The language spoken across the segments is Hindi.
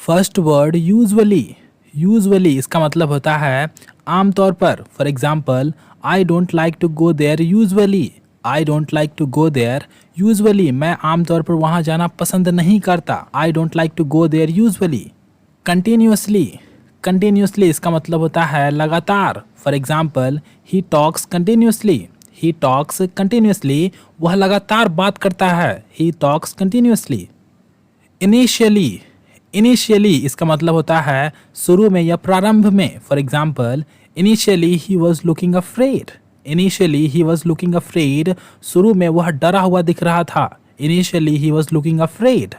First word usually. यूजुअली इसका मतलब होता है आमतौर पर। For example, I don't like to go there usually. I don't like to go there usually, मैं आमतौर पर वहाँ जाना पसंद नहीं करता। I don't like to go there usually. Continuously. Continuously इसका मतलब होता है लगातार। For example, he talks continuously. He talks continuously, वह लगातार बात करता है। He talks continuously. Initially. Initially इसका मतलब होता है शुरू में या प्रारंभ में। For example, initially he was looking afraid. Initially he was looking afraid, शुरू में वह डरा हुआ दिख रहा था। Initially he was looking afraid.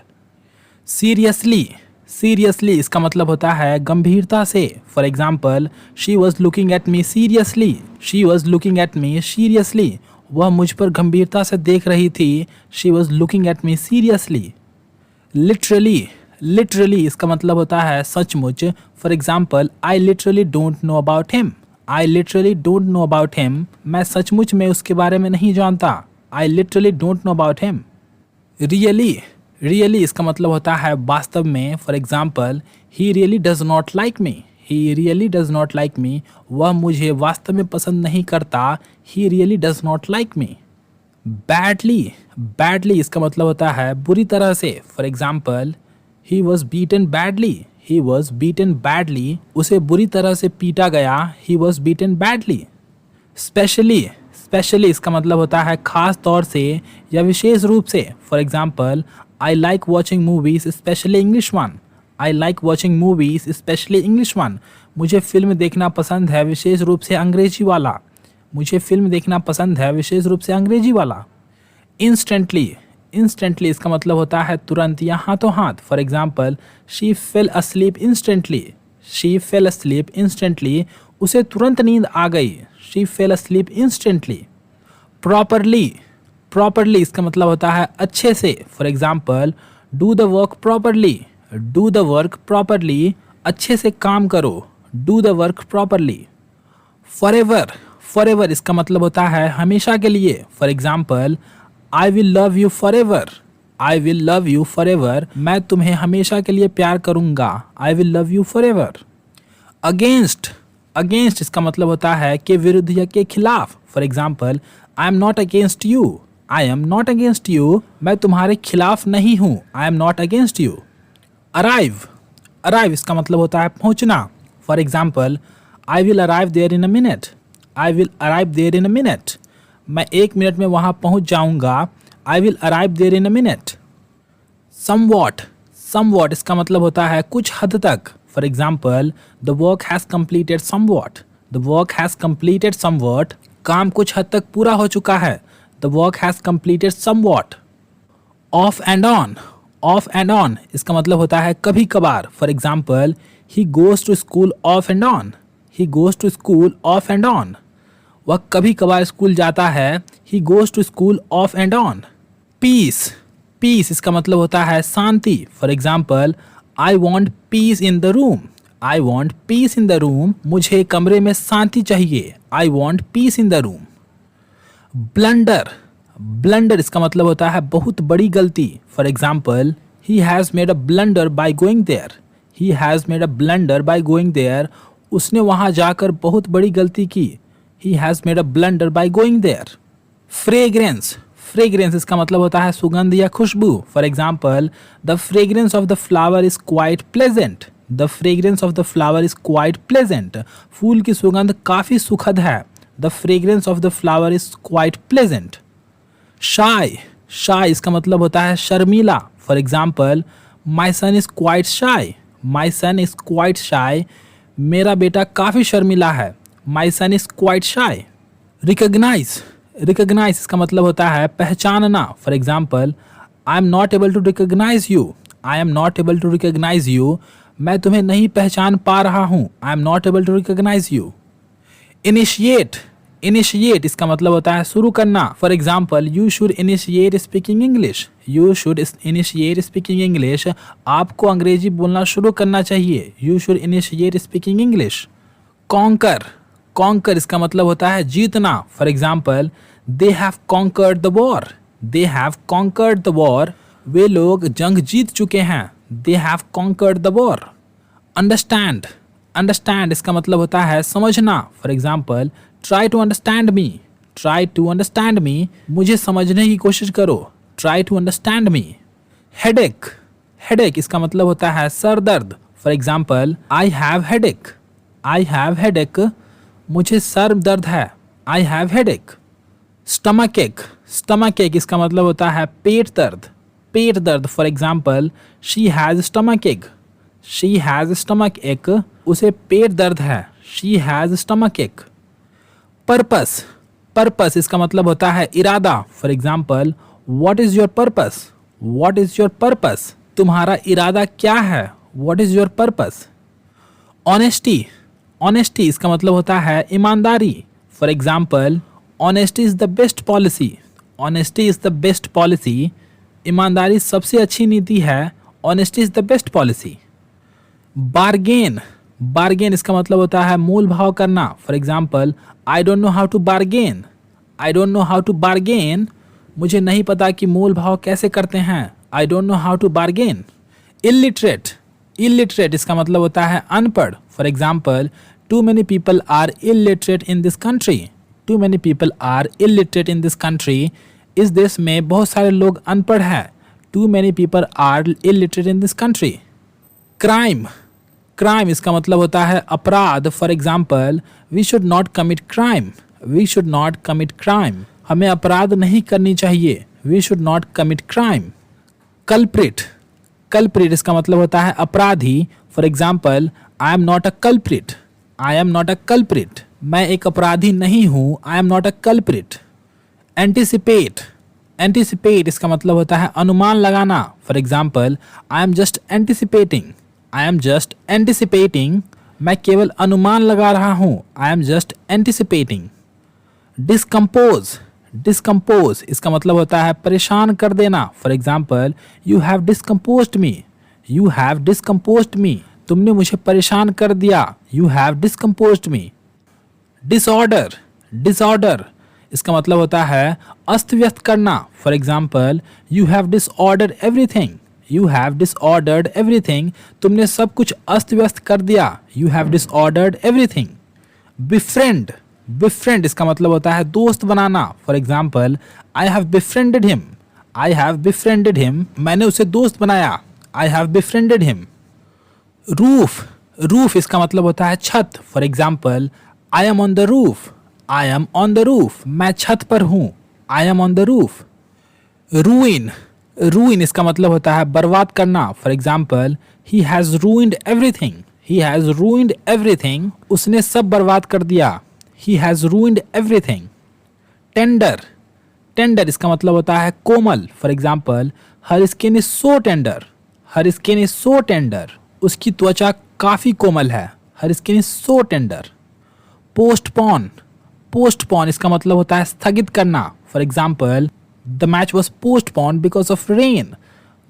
Seriously. Seriously इसका मतलब होता है गंभीरता से। For example, she was looking at me seriously. She was looking at me seriously, वह मुझ पर गंभीरता से देख रही थी। She was looking at me seriously. Literally. Literally इसका मतलब होता है सचमुच। For example, I literally don't know about him. I literally don't know about him, मैं सचमुच में उसके बारे में नहीं जानता। I literally don't know about him. Really. Really इसका मतलब होता है वास्तव में। For example, he really does not like me. He really does not like me, वह मुझे वास्तव में पसंद नहीं करता। He really does not like me. Badly. Badly इसका मतलब होता है बुरी तरह से। For example, he was beaten badly. He was beaten badly, उसे बुरी तरह से पीटा गया। He was beaten badly. Specially. Specially इसका मतलब होता है खास तौर से या विशेष रूप से। For example, I like watching movies specially English one. I like watching movies specially English one, मुझे फिल्म देखना पसंद है विशेष रूप से अंग्रेजी वाला। मुझे फिल्म देखना पसंद है विशेष रूप से अंग्रेजी वाला। इंस्टेंटली। इंस्टेंटली इसका मतलब होता है तुरंत या हाथों हाथ। For example, she fail asleep instantly. She fail asleep instantly, उसे तुरंत नींद आ गई। She fail asleep instantly. Properly. Properly इसका मतलब होता है अच्छे से। For example, do the work properly. Do the work properly, अच्छे से काम करो। Do the work properly. Forever. Forever इसका मतलब होता है हमेशा के लिए। For example, I will love you forever. I will love you forever, मैं तुम्हें हमेशा के लिए प्यार करूंगा। I will love you forever. Against. Against इसका मतलब होता है के विरुद्ध या के खिलाफ। For example, I am not against you. I am not against you, मैं तुम्हारे खिलाफ नहीं हूँ। I am not against you. Arrive. Arrive इसका मतलब होता है पहुँचना। For example, I will arrive there in a minute. I will arrive there in a minute, मैं 1 मिनट में वहाँ पहुँच जाऊँगा। I will arrive there in a minute. Somewhat. Somewhat इसका मतलब होता है कुछ हद तक। For example, the work has completed somewhat. The work has completed somewhat, काम कुछ हद तक पूरा हो चुका है। The work has completed somewhat. Off and on. Off and on इसका मतलब होता है कभी कभार। For example, he goes to school off and on. He goes to school off and on, वह कभी कभार स्कूल जाता है। He goes to school off and on. Peace. Peace इसका मतलब होता है शांति। For example, I want peace in the room. I want peace in the room, मुझे कमरे में शांति चाहिए। I want peace in the room. Blunder. Blunder इसका मतलब होता है बहुत बड़ी गलती। For example, he has made a blunder by going there. He has made a blunder by going there, उसने वहाँ जाकर बहुत बड़ी गलती की। He has made a blunder by going there. Fragrance. Fragrance इसका मतलब होता है सुगंध या खुशबू। For example, the fragrance of the flower is quite pleasant. The fragrance of the flower is quite pleasant, फूल की सुगंध काफ़ी सुखद है। The fragrance of the flower is quite pleasant. Shy. Shy इसका मतलब होता है शर्मीला। For example, my son is quite shy. My son is quite shy, मेरा बेटा काफ़ी शर्मीला है। My son is quite shy. Recognise. Recognise इसका मतलब होता है पहचानना। For example, I am not able to recognise you. I am not able to recognise you, मैं तुम्हें नहीं पहचान पा रहा हूँ। I am not able to recognise you. Initiate. Initiate इसका मतलब होता है शुरू करना। For example, you should initiate speaking English. You should initiate speaking English, आपको अंग्रेजी बोलना शुरू करना चाहिए। You should initiate speaking English. Conquer. Conquer इसका मतलब होता है जीतना। For example, they have conquered the war. They have conquered the war, वे लोग जंग जीत चुके हैं। They have conquered the war. Understand, understand इसका मतलब होता है समझना। For example, try to understand me, try to understand me, मुझे समझने की कोशिश करो, try to understand me. Headache, headache इसका मतलब होता है सर दर्द। For example, I have headache, I have headache, मुझे सर दर्द है, I have headache. Stomach ache, stomach ache इसका मतलब होता है पेट दर्द, पेट दर्द। For example, she has stomach ache, she has stomach ache, उसे पेट दर्द है, she has stomach ache. Purpose, purpose इसका मतलब होता है इरादा। For example, what is your purpose, what is your purpose, तुम्हारा इरादा क्या है, what is your purpose. Honesty, honesty इसका मतलब होता है ईमानदारी। For example, honesty is the best policy, honesty is the best policy, ईमानदारी सबसे अच्छी नीति है, honesty is the best policy. Bargain, bargain इसका मतलब होता है मोल भाव करना। For example, I don't know how to bargain, I don't know how to bargain, मुझे नहीं पता कि मोल भाव कैसे करते हैं, I don't know how to bargain. Illiterate, illiterate इसका मतलब होता है अनपढ़। For example, too many people are illiterate in this country, too many people are illiterate in this country, इस देश में बहुत सारे लोग अनपढ़ हैं, too many people are illiterate in this country. Crime, crime इसका मतलब होता है अपराध। For example, we should not commit crime, we should not commit crime, हमें अपराध नहीं करनी चाहिए, we should not commit crime. Culprit, culprit इसका मतलब होता है अपराधी। For example, I am not a culprit, I am not a culprit, मैं एक अपराधी नहीं हूँ, I am not a culprit. Anticipate, anticipate इसका मतलब होता है अनुमान लगाना। For example, I am just anticipating, I am just anticipating, मैं केवल अनुमान लगा रहा हूँ, I am just anticipating. Discompose, discompose इसका मतलब होता है परेशान कर देना। For example, you have discomposed me, you have discomposed me, तुमने मुझे परेशान कर दिया, you have discomposed me. Disorder, disorder इसका मतलब होता है अस्त व्यस्त करना। For example, you have disordered everything, you have disordered everything, तुमने सब कुछ अस्त व्यस्त कर दिया, you have disordered everything. Befriend, befriend इसका मतलब होता है दोस्त बनाना। For example, I have befriended him, I have befriended him, मैंने उसे दोस्त बनाया, I have befriended him. Roof, roof इसका मतलब होता है छत। For example, I am on the roof, I am on the roof, मैं छत पर हूँ, I am on the roof. Ruin, ruin इसका मतलब होता है बर्बाद करना। For example, he has ruined everything, he has ruined everything, उसने सब बर्बाद कर दिया, he has ruined everything. Tender, tender इसका मतलब होता है कोमल। For example, her skin is so tender, her skin is so tender, उसकी त्वचा काफ़ी कोमल है, her skin is so tender. Postpone, postpone इसका मतलब होता है स्थगित करना। For example, the match was postpone because of rain,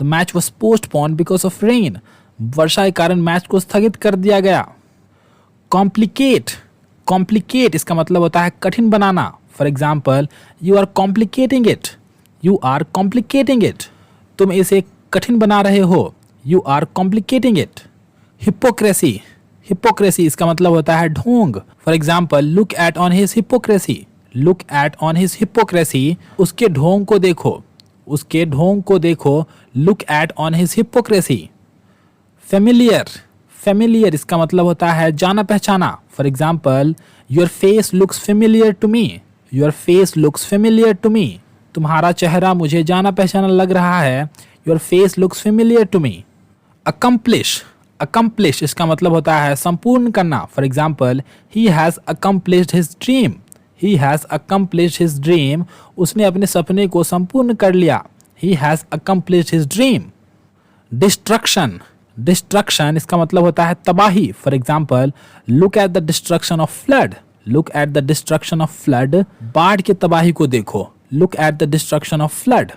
the match was postpone because of rain, वर्षा के कारण मैच को स्थगित कर दिया गया। कॉम्प्लिकेट, कॉम्प्लिकेट इसका मतलब होता है कठिन बनाना। For example, you are complicating it, you are complicating it, तुम इसे कठिन बना रहे हो, you are complicating it. Hypocrisy, hypocrisy इसका मतलब होता है ढोंग। For example, look at on his hypocrisy, look at on his hypocrisy, उसके ढोंग को देखो, उसके ढोंग को देखो, look at on his hypocrisy. Familiar, familiar इसका मतलब होता है जाना पहचाना। For example, your face looks familiar to me, your face looks familiar to me, तुम्हारा चेहरा मुझे जाना पहचाना लग रहा है, your face looks familiar to me. Accomplish, accomplish इसका मतलब होता है संपूर्ण करना। For example, he has accomplished his dream, he has accomplished his dream, उसने अपने सपने को संपूर्ण कर लिया, he has accomplished his dream. Destruction, destruction इसका मतलब होता है तबाही। For example, look at the destruction of flood, look at the destruction of flood, बाढ़ की तबाही को देखो, look at the destruction of flood.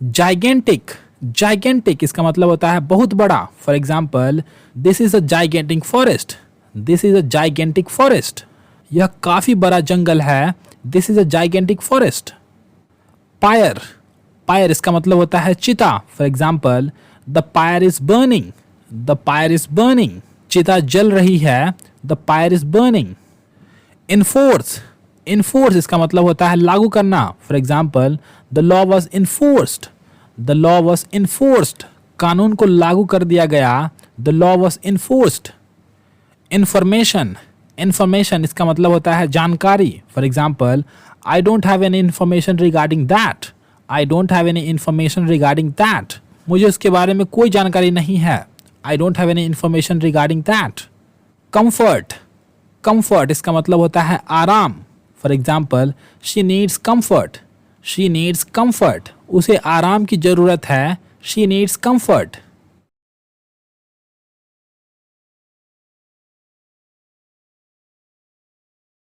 Gigantic, gigantic इसका मतलब होता है बहुत बड़ा। For example, this is a gigantic forest, this is a gigantic forest, यह काफी बड़ा जंगल है, this is a gigantic forest. Pyre, pyre इसका मतलब होता है चिता। For example, the fire is burning, the fire is burning, चिता जल रही है, the fire is burning. Enforce, enforce इसका मतलब होता है लागू करना। For example, the law was enforced, the law was enforced, कानून को लागू कर दिया गया, the law was enforced. Information, information इसका मतलब होता है जानकारी। For example, I don't have any information regarding that, I don't have any information regarding that, मुझे उसके बारे में कोई जानकारी नहीं है। I don't have any information regarding that. Comfort, comfort इसका मतलब होता है आराम। For example, she needs comfort, she needs comfort, उसे आराम की जरूरत है, शी नीड्स कंफर्ट।